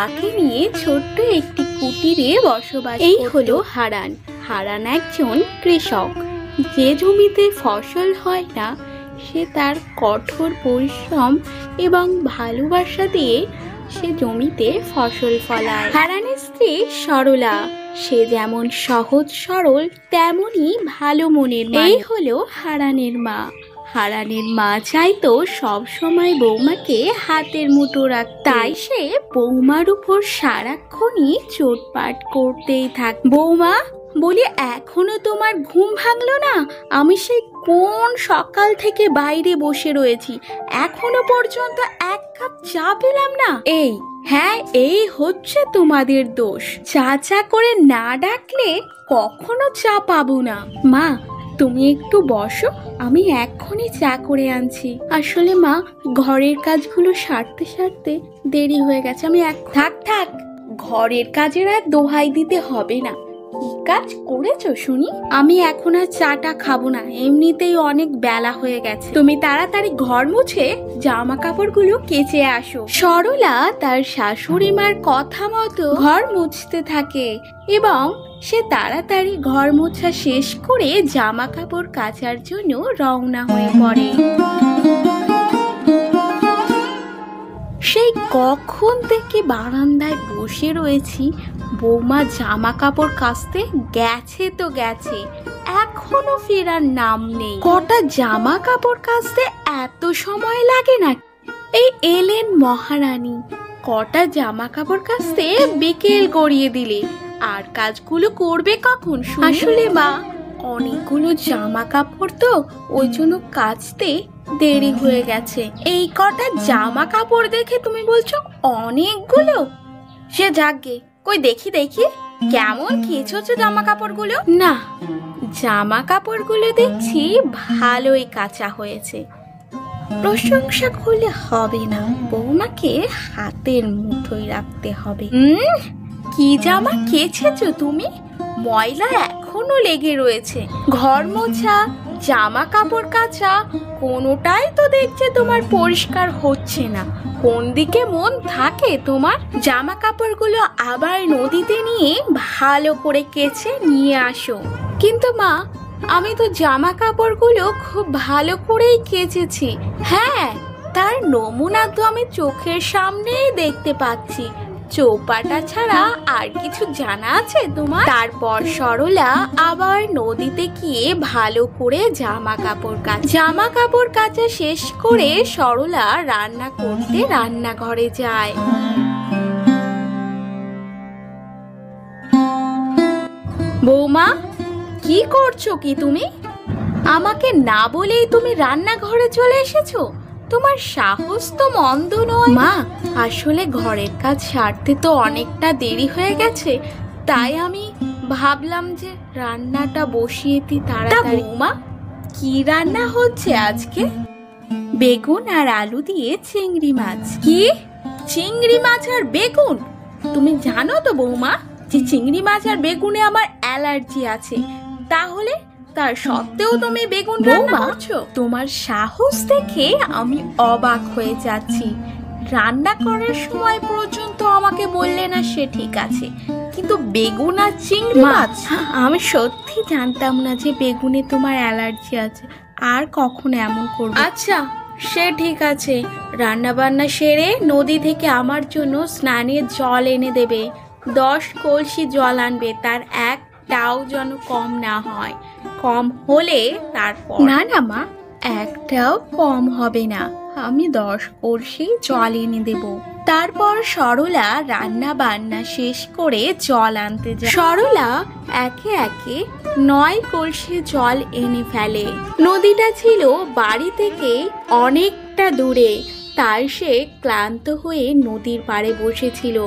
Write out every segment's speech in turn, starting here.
মাকে নিয়ে ছোট্ট একটি কুটিরে বসবাস। এই হলো হারান। হারান একজন কৃষক। যে জমিতে ফসল হয় না সে তার কঠোর পরিশ্রম এবং ভালোবাসা দিয়ে সে জমিতে ফসল ফলায়। হারানের স্ত্রী সরলা, সে যেমন সহজ সরল তেমনই ভালো মনের। এই হলো হারানের মা। হারানের মা চাইতো সব সময় বৌমাকে হাতের মুঠো রাখতে, তাই সে বৌমার উপর সারাক্ষণই চোটপাট করতেই থাক। বৌমা, বলি এখনো তোমার ঘুম ভাঙলো না? আমি সেই কোন সকাল থেকে বাইরে বসে রয়েছি, এখনো পর্যন্ত এক কাপ চা পেলাম না। হ্যাঁ, এই হচ্ছে তোমাদের দোষ। চা করে না ডাকলে কখনো চা পাবো না। মা, তুমি একটু বসো, আমি এক্ষুনি চা করে আনছি। আসলে মা, ঘরের কাজগুলো সারতে সারতে দেরি হয়ে গেছে। আমি থাক, ঘরের কাজের আর দোহাই দিতে হবে না। কি কাজ করেছো শুনি? আমি এখন আর চাটা খাবো না, এমনিতেই অনেক বেলা হয়ে গেছে। তুমি তাড়াতাড়ি ঘর মুছে জামা কাপড়গুলো কেচে আসো। সরলা তার শাশুড়ি মার কথা মতো ঘর মুছতে থাকে এবং সে তাড়াতাড়ি ঘর মোছা শেষ করে জামা কাপড় কাচার জন্য রওনা হয়ে পড়ে। সেই কখন থেকে বারান্দায় বসে রয়েছি, বৌমা জামা কাপড় কাচতে গেছে তো গেছে, এখনো ফেরার নাম নেই। কটা জামা কাপড় কাচতে এত সময় লাগে না? এই এলেন মহারানী, কটা জামা কাপড় কাচতে বিকেল গড়িয়ে দিলে, আর কাজগুলো করবে কখন? আসলে মা, অনেকগুলো জামা কাপড় তো, ওই জন্য কাচতে দেরি হয়ে গেছে। এই কটা জামা কাপড় দেখে তুমি বলছো অনেকগুলো? সে যাকগে, কই দেখি কেমন কেচেছো জামা কাপড়গুলো। না, জামা কাপড়গুলো দেখছি ভালোই কাঁচা হয়েছে। প্রশংসা করলে হবে না, বৌমাকে হাতের মুঠোয় রাখতে হবে। কি জামা কেচেছো তুমি? ময়লা এখনো লেগে রয়েছে। ঘর মোছা, জামা কাপড় কাচা, কোনোটাই তো দেখছে তোমার পরিষ্কার হচ্ছে না। কোন দিকে মন থাকে তোমার? জামা কাপড়গুলো আবার নদীতে নিয়ে ভালো করে কেচে নিয়ে আসো। কিন্তু মা, আমি তো জামা কাপড়গুলো খুব ভালো করেই কেচেছি। হ্যাঁ, তার নমুনা তো আমি চোখের সামনেই দেখতে পাচ্ছি। চৌপাটা ছাড়া আর কিছু জানা আছে তোমার? তারপর সরলা আবার নদীতে গিয়ে ভালো করে জামা কাপড় কাচা শেষ করে সরলা রান্না করতে রান্নাঘরে যায়। বৌমা, কি করছো কি তুমি? আমাকে না বলেই তুমি রান্নাঘরে চলে এসেছো? তোমার সাহস তো মন্দ নয়। মা, আসলে ঘরের কাজ সারতে তো অনেকটা দেরি হয়ে গেছে, তাই আমি ভাবলাম যে রান্নাটা বসিয়ে দিই তাড়াতাড়ি। মা, কি রান্না হচ্ছে আজকে? বেগুন আর আলু দিয়ে চিংড়ি মাছ। কি? চিংড়ি মাছ আর বেগুন? তুমি জানো তো বৌমা যে চিংড়ি মাছ আর বেগুনে আমার অ্যালার্জি আছে, তাহলে তার সত্ত্বেও তুমি বেগুন রান্না করছো? তোমার সাহস দেখে আমি অবাক হয়ে যাচ্ছি। রান্না করার সময় পর্যন্ত আমাকে বললে না সে ঠিক আছে, কিন্তু বেগুন আর চিংড়ি মাছ? আমি সত্যি জানতাম না যে বেগুনে তোমার অ্যালার্জি আছে, আর কখনো এমন করব। আচ্ছা, সে ঠিক আছে, রান্না বান্না সেরে নদী থেকে আমার জন্য স্নানের জল এনে দেবে। 10 কলসি জল আনবে, তার একটাও যেন কম না হয়। কম হলে তারপর। না মা, একটাও কম হবে না, আমি 10 কলসি জল এনে দেব। তারপর সরলা রান্না বান্না শেষ করে জল আনতে যায়। সরলা একে একে 9 কলসি জল এনে ফেলে। নদীটা ছিল বাড়ি থেকে অনেকটা দূরে, তাই সে ক্লান্ত হয়ে নদীর পাড়ে বসেছিল।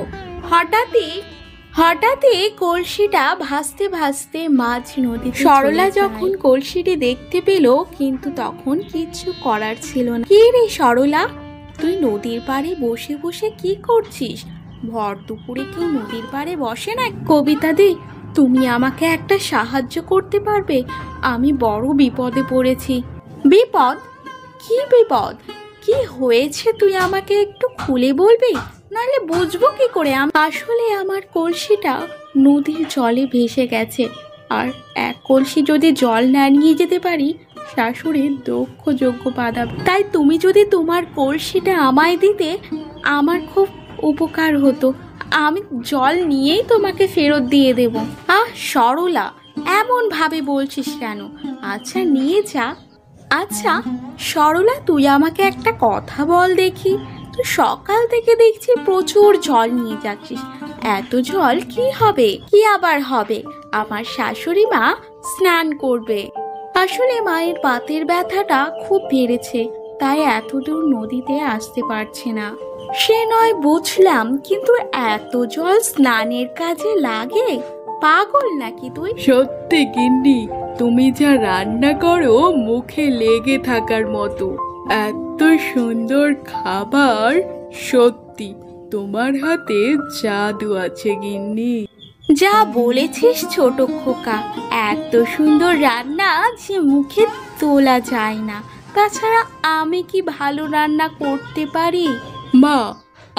হঠাৎই কলসিটা ভাসতে ভাসতে মাঝ নদী। সরলা যখন কলসিটি দেখতে পেল, কিন্তু তখন কিচ্ছু করার ছিল না। কি রে সরলা, তুই নদীর পাড়ে বসে বসে কি করছিস? ভর দুপুরে কেউ নদীর পাড়ে বসে না। কবিতা দি, তুমি আমাকে একটা সাহায্য করতে পারবে? আমি বড় বিপদে পড়েছি। বিপদ? কি বিপদ? কি হয়েছে তুই আমাকে একটু খুলে বলবি? নাহলে বুঝবো কি করে? আসলে আমার কলসিটা নদীর জলে ভেসে গেছে, আর এক কলসি যদি জল না নিয়ে যেতে পারি শাশুড়ির দক্ষ যজ্ঞ বাঁধাবে। তাই তুমি যদি তোমার কলসিটা আমায় দিতে আমার খুব উপকার হতো। আমি জল নিয়েই তোমাকে ফেরত দিয়ে দেব। সরলা, এমন ভাবে বলছিস কেন? আচ্ছা নিয়ে যা। আচ্ছা সরলা, তুই আমাকে একটা কথা বল দেখি, তুই সকাল থেকে দেখছি প্রচুর জল নিয়ে যাচ্ছিস, এত জল কি হবে? কি আবার হবে? আমার শাশুড়ি মা স্নান করবে। আসলে মায়ের বাতের ব্যথাটা খুব বেড়েছে, তাই এতদূর নদীতে আসতে পারছে না। সে নয় বুঝলাম, কিন্তু এত জল স্নানের কাজে লাগে? পাগল নাকি তুই? সত্যি গিন্নি, তুমি যা রান্না করো মুখে লেগে থাকার মতো। এত সুন্দর খাবার, সত্যি তোমার হাতে জাদু আছে গিন্নি। যা বলেছিস ছোট খোকা, এত সুন্দর রান্না যে মুখে তোলা যায় না। তাছাড়া আমি কি ভালো রান্না করতে পারি? মা,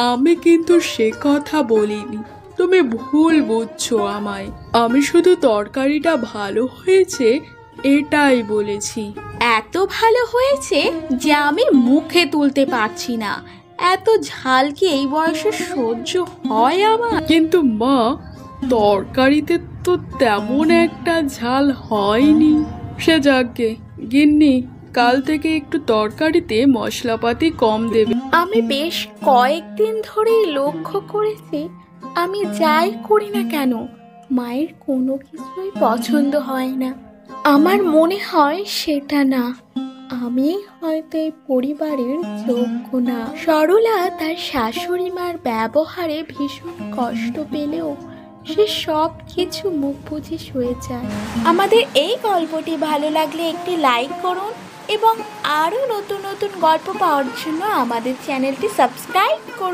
আমি কিন্তু সে কথা বলিনি, তুমি ভুল বুঝছো আমায়। আমি শুধু তরকারিটা ভালো হয়েছে এটাই বলেছি। এত ভালো হয়েছে যে আমি মুখে তুলতে পারছি না। এত ঝাল কি এই বয়সে সহ্য হয় আমার? কিন্তু মা, তরকারিতে তো তেমন একটা ঝাল হয়নি। সে যাকগে গিন্নি, কাল থেকে একটু তরকারিতে মশলাপাতি কম দেবে। আমি বেশ কয়েকদিন ধরেই লক্ষ্য করেছি, আমি যাই করি না কেন মায়ের কোনো কিছুই পছন্দ হয় না। আমার মনে হয় সেটা না, আমি হয়তো এই পরিবারের যোগ্য না। সরলা তার শাশুড়ি মার ব্যবহারে ভীষণ কষ্ট পেলেও সে সব কিছু মুখ বুঝে শুয়ে যায়। আমাদের এই গল্পটি ভালো লাগলে একটি লাইক করুন এবং আরও নতুন নতুন গল্প পাওয়ার জন্য আমাদের চ্যানেলটি সাবস্ক্রাইব করুন।